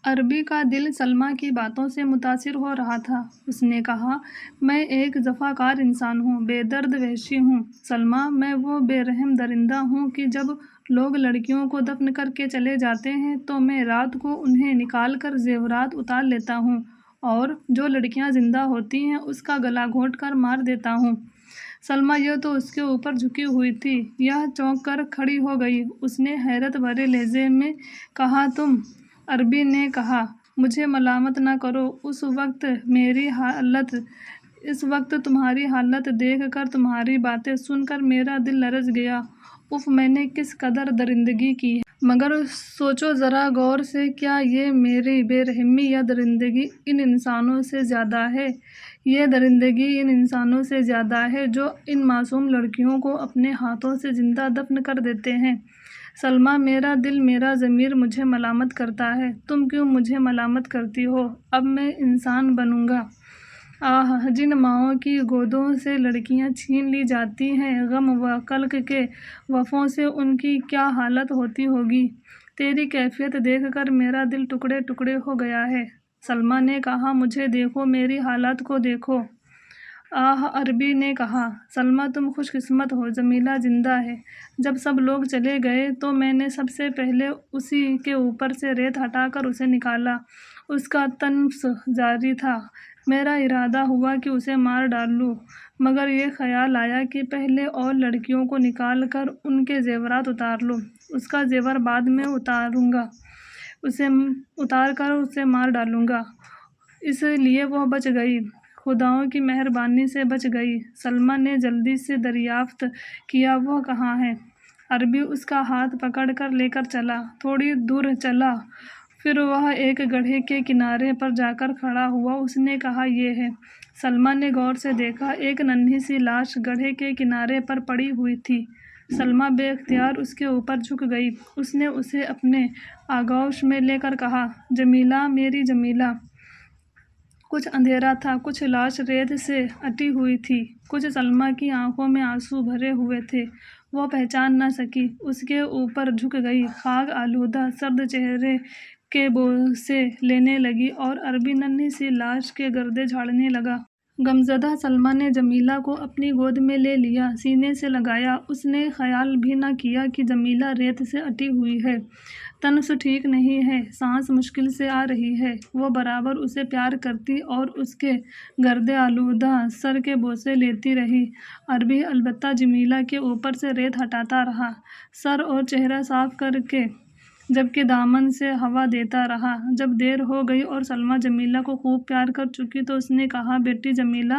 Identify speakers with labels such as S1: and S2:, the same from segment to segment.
S1: عربی کا دل سلمیٰ کی باتوں سے متاثر ہو رہا تھا۔ اس نے کہا، میں ایک جفاکار انسان ہوں، بے درد وحشی ہوں۔ سلمیٰ، میں وہ بے رحم درندہ ہوں کہ جب لوگ لڑکیوں کو دفن کر کے چلے جاتے ہیں تو میں رات کو انہیں نکال کر زیورات اتار لیتا ہوں اور جو لڑکیاں زندہ ہوتی ہیں اس کا گلا گھونٹ کر مار دیتا ہوں۔ سلمیٰ یہ تو اس کے اوپر جھکی ہوئی تھی، یہ چونک کر کھڑی ہو گئی۔ اس نے حیرت بھرے لہجے میں کہا، تم؟ عربی نے کہا، مجھے ملامت نہ کرو، اس وقت تمہاری حالت دیکھ کر، تمہاری باتیں سن کر میرا دل لرز گیا۔ اف، میں نے کس قدر درندگی کی ہے۔ مگر سوچو ذرا غور سے، کیا یہ میری بے رحمی یا درندگی ان انسانوں سے زیادہ ہے؟ یہ درندگی ان انسانوں سے زیادہ ہے جو ان معصوم لڑکیوں کو اپنے ہاتھوں سے زندہ دفن کر دیتے ہیں۔ سلمیٰ، میرا دل، میرا ضمیر مجھے ملامت کرتا ہے۔ تم کیوں مجھے ملامت کرتی ہو؟ اب میں انسان بنوں گا۔ آہ، جن ماؤں کی گودوں سے لڑکیاں چھین لی جاتی ہیں، غم و قلق کے وفوں سے ان کی کیا حالت ہوتی ہوگی۔ تیری کیفیت دیکھ کر میرا دل ٹکڑے ٹکڑے ہو گیا ہے۔ سلمیٰ نے کہا، مجھے دیکھو، میری حالت کو دیکھو۔ آہ، عربی نے کہا، سلمیٰ تم خوش قسمت ہو، جمیلہ زندہ ہے۔ جب سب لوگ چلے گئے تو میں نے سب سے پہلے اسی کے اوپر سے ریت ہٹا کر اسے نکالا۔ اس کا تنفس جاری تھا۔ میرا ارادہ ہوا کہ اسے مار ڈالوں، مگر یہ خیال آیا کہ پہلے اور لڑکیوں کو نکال کر ان کے زیورات اتار لوں۔ اس کا زیور بعد میں اتار کر اسے مار ڈالوں گا۔ اس لیے وہ بچ گئی، خداؤں کی مہربانی سے بچ گئی۔ سلمیٰ نے جلدی سے دریافت کیا، وہ کہاں ہے؟ عربی اس کا ہاتھ پکڑ کر لے کر چلا۔ تھوڑی دور چلا، پھر وہ ایک گڑھے کے کنارے پر جا کر کھڑا ہوا۔ اس نے کہا، یہ ہے۔ سلمیٰ نے غور سے دیکھا، ایک ننھی سی لاش گڑھے کے کنارے پر پڑی ہوئی تھی۔ سلمیٰ بے اختیار اس کے اوپر جھک گئی۔ اس نے اسے اپنے آغوش میں لے کر کہا، جمیلہ، میری جمیلہ۔ کچھ اندھیرا تھا، کچھ لاش ریت سے اٹی ہوئی تھی، کچھ سلمیٰ کی آنکھوں میں آنسو بھرے ہوئے تھے۔ وہ پہچان نہ سکی، اس کے اوپر جھک گئی، خاک آلودہ سرد چہرے کے بوسے لینے لگی اور عربی ننھی سی لاش کے گردے جھاڑنے لگا۔ غمزدہ سلمیٰ نے جمیلہ کو اپنی گود میں لے لیا، سینے سے لگایا۔ اس نے خیال بھی نہ کیا کہ جمیلہ ریت سے اٹی ہوئی ہے، تنفس ٹھیک نہیں ہے، سانس مشکل سے آ رہی ہے۔ وہ برابر اسے پیار کرتی اور اس کے گردے آلودہ سر کے بوسے لیتی رہی۔ عربی البتہ جمیلہ کے اوپر سے ریت ہٹاتا رہا، سر اور چہرہ صاف کر کے، جبکہ دامن سے ہوا دیتا رہا۔ جب دیر ہو گئی اور سلمیٰ جمیلہ کو خوب پیار کر چکی تو اس نے کہا، بیٹی جمیلہ،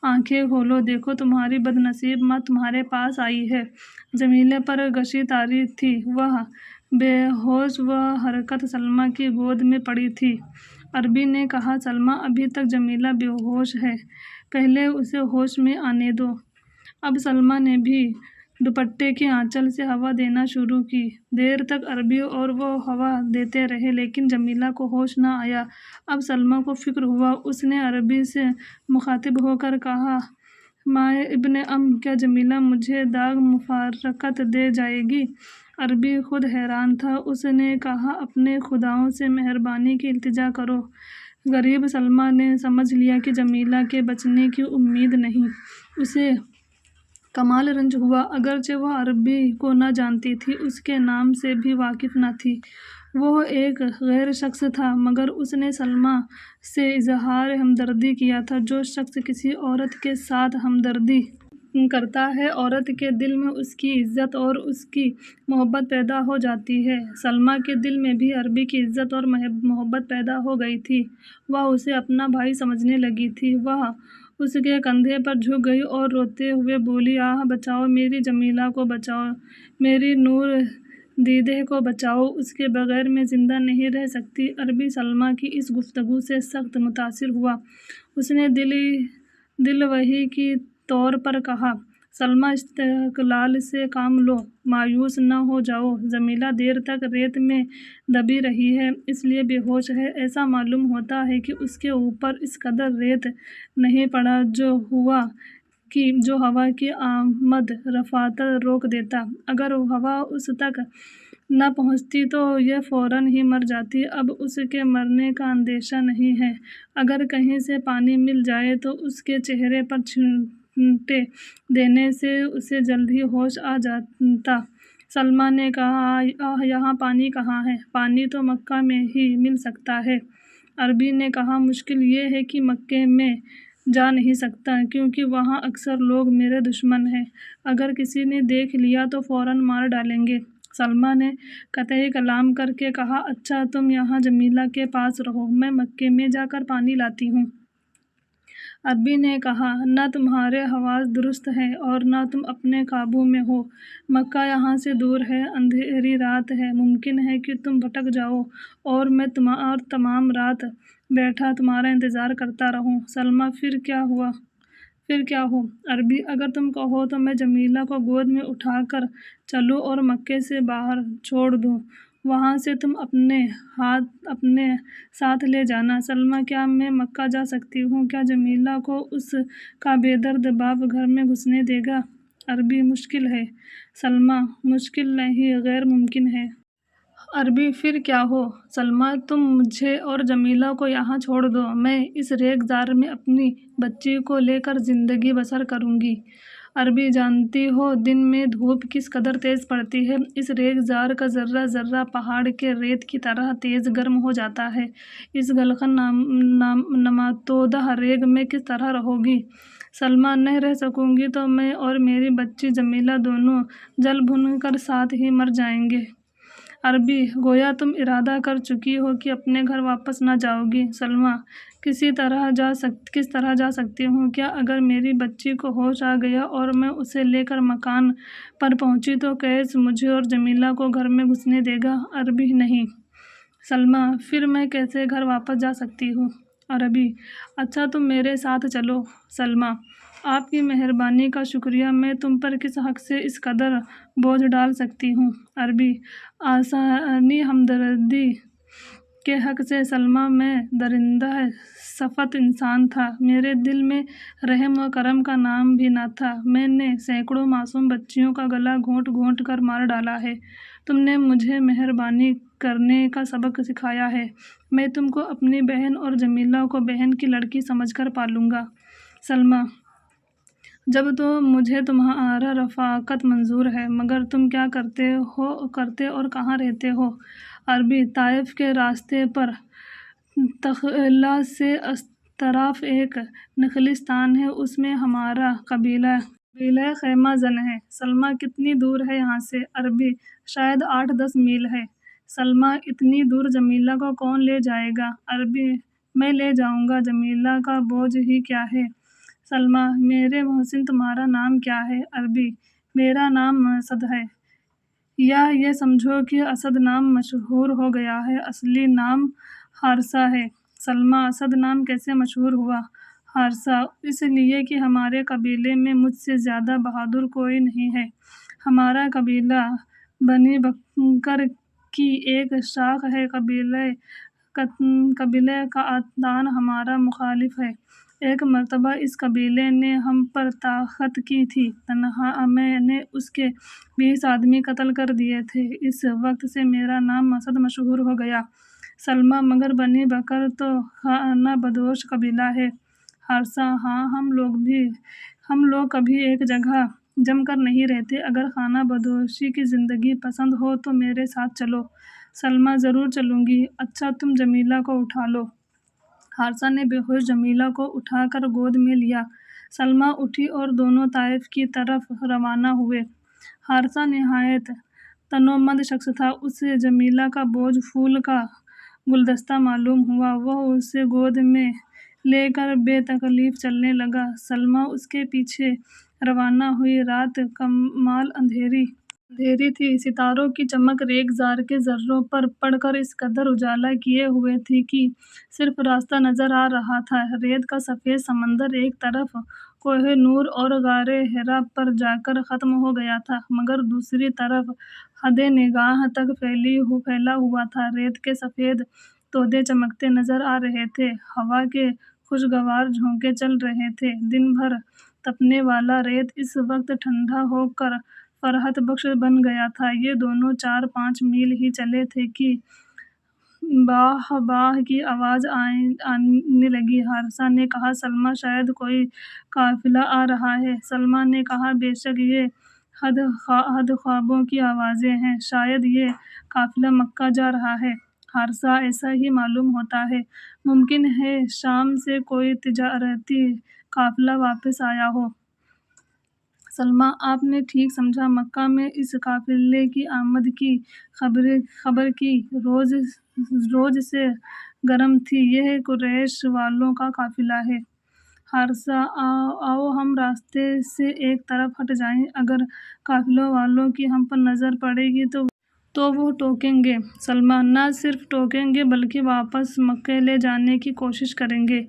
S1: آنکھیں کھولو، دیکھو تمہاری بد نصیب ماں تمہارے پاس آئی ہے۔ جمیلہ پر غشی طاری تھی، وہ بے ہوش و حرکت سلمیٰ کی گود میں پڑی تھی۔ عربی نے کہا، سلمیٰ، ابھی تک جمیلہ بے ہوش ہے، پہلے اسے ہوش میں آنے دو۔ اب سلمیٰ نے بھی دوپٹے کے آنچل سے ہوا دینا شروع کی۔ دیر تک عربی اور وہ ہوا دیتے رہے لیکن جمیلہ کو ہوش نہ آیا۔ اب سلمیٰ کو فکر ہوا۔ اس نے عربی سے مخاطب ہو کر کہا، مائے ابن کیا جمیلہ مجھے داغ مفارقت دے جائے گی؟ عربی خود حیران تھا۔ اس نے کہا، اپنے خداؤں سے مہربانی کی التجا کرو۔ غریب سلمیٰ نے سمجھ لیا کہ جمیلہ کے بچنے کی امید نہیں۔ اسے کمال رنج ہوا، اگرچہ وہ عربی کو نہ جانتی تھی، اس کے نام سے بھی واقف نہ تھی۔ وہ ایک غیر شخص تھا، مگر اس نے سلمیٰ سے اظہار ہمدردی کیا تھا۔ جو شخص کسی عورت کے ساتھ ہمدردی کرتا ہے، عورت کے دل میں اس کی عزت اور اس کی محبت پیدا ہو جاتی ہے۔ سلمیٰ کے دل میں بھی عربی کی عزت اور محبت پیدا ہو گئی تھی۔ وہ اسے اپنا بھائی سمجھنے لگی تھی۔ وہ اس کے کندھے پر جھک گئی اور روتے ہوئے بولی، آہ، بچاؤ، میری جمیلہ کو بچاؤ، میری نور دیدہ کو بچاؤ، اس کے بغیر میں زندہ نہیں رہ سکتی۔ عربی سلمیٰ کی اس گفتگو سے سخت متاثر ہوا۔ اس نے دل وحی کے طور پر کہا، سلمیٰ، استقلال سے کام لو، مایوس نہ ہو جاؤ۔ جمیلہ دیر تک ریت میں دبی رہی ہے، اس لیے بے ہوش ہے۔ ایسا معلوم ہوتا ہے کہ اس کے اوپر اس قدر ریت نہیں پڑا جو ہوا کی آمد رفت روک دیتا۔ اگر ہوا اس تک نہ پہنچتی تو یہ فوراً ہی مر جاتی۔ اب اس کے مرنے کا اندیشہ نہیں ہے۔ اگر کہیں سے پانی مل جائے تو اس کے چہرے پر چھینٹے دینے سے اسے جلد ہی ہوش آ جاتا۔ سلمیٰ نے کہا، یہاں پانی کہاں ہے؟ پانی تو مکہ میں ہی مل سکتا ہے۔ عربی نے کہا، مشکل یہ ہے کہ مکے میں جا نہیں سکتا کیونکہ وہاں اکثر لوگ میرے دشمن ہیں۔ اگر کسی نے دیکھ لیا تو فوراً مار ڈالیں گے۔ سلمیٰ نے قطعی کلام کر کے کہا، اچھا تم یہاں جمیلہ کے پاس رہو، میں مکے میں جا کر پانی لاتی ہوں۔ عربی نے کہا، نہ تمہارے حواس درست ہیں اور نہ تم اپنے قابو میں ہو۔ مکہ یہاں سے دور ہے، اندھیری رات ہے، ممکن ہے کہ تم بھٹک جاؤ اور میں تمام رات بیٹھا تمہارا انتظار کرتا رہوں۔ سلمیٰ، پھر کیا ہو؟ عربی، اگر تم کہو تو میں جمیلہ کو گود میں اٹھا کر چلوں اور مکے سے باہر چھوڑ دوں، وہاں سے تم اپنے ساتھ لے جانا۔ سلمیٰ، کیا میں مکہ جا سکتی ہوں؟ کیا جمیلہ کو اس کا بے درد باپ گھر میں گھسنے دے گا؟ عربی، مشکل ہے۔ سلمیٰ، مشکل نہیں، غیر ممکن ہے۔ عربی، پھر کیا ہو؟ سلمیٰ، تم مجھے اور جمیلہ کو یہاں چھوڑ دو، میں اس ریگزار میں اپنی بچی کو لے کر زندگی بسر کروں گی۔ عربی، جانتی ہو دن میں دھوپ کس قدر تیز پڑتی ہے؟ اس ریگزار کا ذرہ ذرہ پہاڑ کے ریت کی طرح تیز گرم ہو جاتا ہے۔ اس گلخن نماتودہ ریگ میں کس طرح رہو گی؟ سلمیٰ، نہیں رہ سکوں گی تو میں اور میری بچی جمیلہ دونوں جل بھن کر ساتھ ہی مر جائیں گے۔ عربی، گویا تم ارادہ کر چکی ہو کہ اپنے گھر واپس نہ جاؤ گی۔ سلمیٰ، کس طرح جا سکتی ہوں؟ کیا اگر میری بچی کو ہوش آ گیا اور میں اسے لے کر مکان پر پہنچی تو قیس مجھے اور جمیلہ کو گھر میں گھسنے دے گا؟ عربی، نہیں۔ سلمیٰ، پھر میں کیسے گھر واپس جا سکتی ہوں؟ عربی، اچھا تم میرے ساتھ چلو۔ سلمیٰ، آپ کی مہربانی کا شکریہ، میں تم پر کس حق سے اس قدر بوجھ ڈال سکتی ہوں؟ عربی، آسانی ہمدردی کے حق سے۔ سلمیٰ، میں درندہ صفت انسان تھا، میرے دل میں رحم و کرم کا نام بھی نہ تھا، میں نے سینکڑوں معصوم بچیوں کا گلا گھونٹ گھونٹ کر مار ڈالا ہے، تم نے مجھے مہربانی کرنے کا سبق سکھایا ہے، میں تم کو اپنی بہن اور جمیلہ کو بہن کی لڑکی سمجھ کر پالوں گا۔ سلمیٰ، جب تو مجھے تمہارا رفاقت منظور ہے، مگر تم کیا کرتے اور کہاں رہتے ہو؟ عربی، طائف کے راستے پر تخلا سے اطراف ایک نخلستان ہے، اس میں ہمارا قبیلہ خیمہ زن ہے۔ سلمیٰ، کتنی دور ہے یہاں سے؟ عربی، شاید 8-10 میل ہے۔ سلمیٰ، اتنی دور جمیلہ کو کون لے جائے گا؟ عربی، میں لے جاؤں گا، جمیلہ کا بوجھ ہی کیا ہے۔ سلمیٰ، میرے محسن تمہارا نام کیا ہے؟ عربی، میرا نام اسد ہے، یا یہ سمجھو کہ اسد نام مشہور ہو گیا ہے، اصلی نام حارثہ ہے۔ سلمیٰ، اسد نام کیسے مشہور ہوا؟ حارثہ، اس لیے کہ ہمارے قبیلے میں مجھ سے زیادہ بہادر کوئی نہیں ہے، ہمارا قبیلہ بنی بکر کی ایک شاخ ہے، قبیلہ قعطان ہمارا مخالف ہے، ایک مرتبہ اس قبیلے نے ہم پر طاقت کی تھی، تنہا میں نے اس کے 20 آدمی قتل کر دیے تھے، اس وقت سے میرا نام اسد مشہور ہو گیا۔ سلمیٰ، مگر بنی بکر تو خانہ بدوش قبیلہ ہے۔ حارثہ، ہاں، ہم لوگ کبھی ایک جگہ جم کر نہیں رہتے، اگر خانہ بدوشی کی زندگی پسند ہو تو میرے ساتھ چلو۔ سلمیٰ، ضرور چلوں گی۔ اچھا تم جمیلہ کو اٹھا لو۔ حارثہ نے بے ہوش جمیلہ کو اٹھا کر گود میں لیا۔ سلمیٰ اٹھی اور دونوں طائف کی طرف روانہ ہوئے۔ حارثہ نہایت تنومند شخص تھا، اسے جمیلہ کا بوجھ پھول کا گلدستہ معلوم ہوا، وہ اسے گود میں لے کر بے تکلیف چلنے لگا، سلمیٰ اس کے پیچھے روانہ ہوئی۔ رات کمال اندھیری تھی، ستاروں کی چمک ریگزار کے ذروں پر پڑ کر اس قدر اجالا کیے ہوئے تھی کہ صرف راستہ نظر آ رہا تھا، ریت کا سفید سمندر ایک طرف کوہ نور اور غار حرا پر جا کر ختم ہو گیا تھا، مگر دوسری طرف حد نگاہ تک پھیلا ہوا تھا، ریت کے سفید تودے چمکتے نظر آ رہے تھے، ہوا کے خوشگوار جھونکے چل رہے تھے، دن بھر تپنے والا ریت اس وقت ٹھنڈا ہو کر فرحت بخش بن گیا تھا۔ یہ دونوں 4-5 میل ہی چلے تھے کہ باہ باہ کی آواز آنے لگی۔ حارثہ نے کہا، سلمیٰ، شاید کوئی قافلہ آ رہا ہے۔ سلمیٰ نے کہا، بے شک یہ خدخواہوں کی آوازیں ہیں، شاید یہ قافلہ مکہ جا رہا ہے۔ حارثہ، ایسا ہی معلوم ہوتا ہے، ممکن ہے شام سے کوئی تجارتی قافلہ واپس آیا ہو۔ سلمیٰ، آپ نے ٹھیک سمجھا، مکہ میں اس قافلے کی آمد کی خبر کی روز سے گرم تھی۔ یہ قریش والوں کا قافلہ ہے۔ حارثہ، آؤ ہم راستے سے ایک طرف ہٹ جائیں، اگر قافلے والوں کی ہم پر نظر پڑے گی تو وہ ٹوکیں گے۔ سلمیٰ، نہ صرف ٹوکیں گے بلکہ واپس مکہ لے جانے کی کوشش کریں گے۔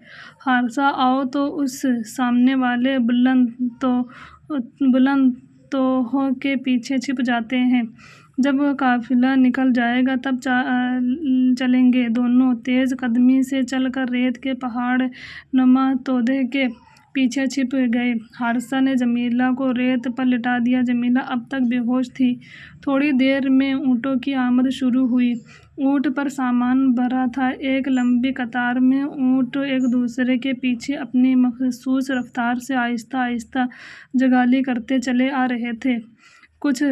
S1: حارثہ، آؤ تو اس سامنے والے بلند توحوں کے پیچھے چھپ جاتے ہیں، جب قافلہ نکل جائے گا تب چلیں گے۔ دونوں تیز قدمی سے چل کر ریت کے پہاڑ نما تودے کے پیچھے چھپ گئے۔ حارثہ نے جمیلہ کو ریت پر لٹا دیا۔ جمیلہ اب تک بے ہوش تھی۔ تھوڑی دیر میں اونٹوں کی آمد شروع ہوئی۔ اونٹ پر سامان بھرا تھا۔ ایک لمبی قطار میں اونٹ ایک دوسرے کے پیچھے اپنی مخصوص رفتار سے آہستہ آہستہ جگالی کرتے چلے آ رہے تھے۔ کچھ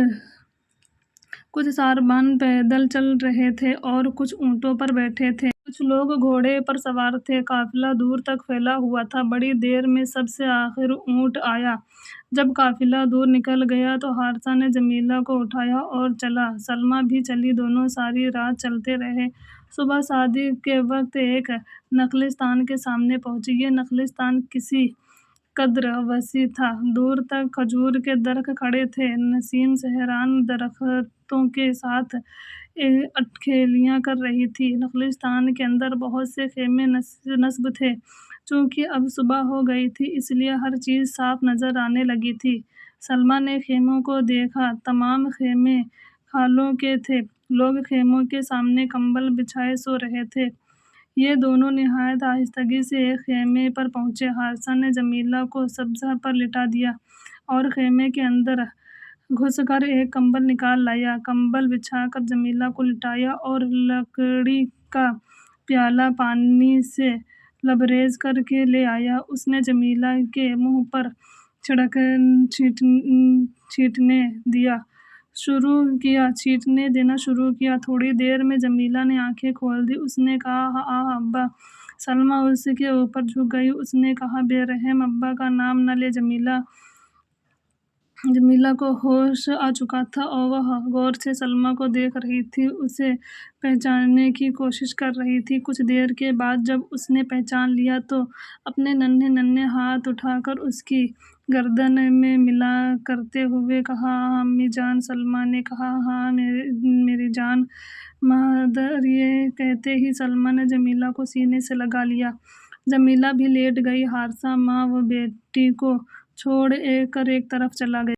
S1: سواران پیدل چل رہے تھے اور کچھ اونٹوں پر بیٹھے تھے۔ کچھ لوگ گھوڑے پر سوار تھے۔ قافلہ دور تک پھیلا ہوا تھا۔ بڑی دیر میں سب سے آخر اونٹ آیا۔ جب قافلہ دور نکل گیا تو حارثہ نے جمیلہ کو اٹھایا اور چلا۔ سلمیٰ بھی چلی۔ دونوں ساری رات چلتے رہے۔ صبح صادق کے وقت ایک نخلستان کے سامنے پہنچے۔ یہ نخلستان کسی قدر وسیع تھا۔ دور تک کھجور کے درخت کھڑے تھے۔ نسیم صحرائی درختوں کے ساتھ اٹکھیلیاں کر رہی تھی۔ نخلستان کے اندر بہت سے خیمے نصب تھے۔ چونکہ اب صبح ہو گئی تھی اس لیے ہر چیز صاف نظر آنے لگی تھی۔ سلمیٰ نے خیموں کو دیکھا۔ تمام خیمے کھالوں کے تھے۔ لوگ خیموں کے سامنے کمبل بچھائے سو رہے تھے۔ یہ دونوں نہایت آہستگی سے ایک خیمے پر پہنچے۔ حارثہ نے جمیلہ کو سبزہ پر لٹا دیا اور خیمے کے اندر گھس کر ایک کمبل نکال لایا۔ کمبل بچھا کر جمیلہ کو لٹایا اور لکڑی کا پیالہ پانی سے لبریز کر کے لے آیا۔ اس نے جمیلہ کے منہ پر چھینٹنے دینا شروع کیا۔ تھوڑی دیر میں جمیلہ نے آنکھیں کھول دیں۔ اس نے کہا، آہ ابا۔ سلمیٰ اس کے اوپر جھک گئی۔ اس نے کہا، بے رحم ابا کا نام نہ لے۔ جمیلہ کو ہوش آ چکا تھا۔ وہ غور سے سلمیٰ کو دیکھ رہی تھی، اسے پہچاننے کی کوشش کر رہی تھی۔ کچھ دیر کے بعد جب اس نے پہچان لیا تو اپنے ننھے ننھے ہاتھ اٹھا کر اس کی گردن میں ملا کرتے ہوئے کہا، امی جان۔ سلمیٰ نے کہا، ہاں میری جان مادر۔ یہ کہتے ہی سلمیٰ نے جمیلہ کو سینے سے لگا لیا۔ جمیلہ بھی لیٹ گئی۔ حارثہ ماں و بیٹی کو چھوڑ کر ایک طرف چلا گیا۔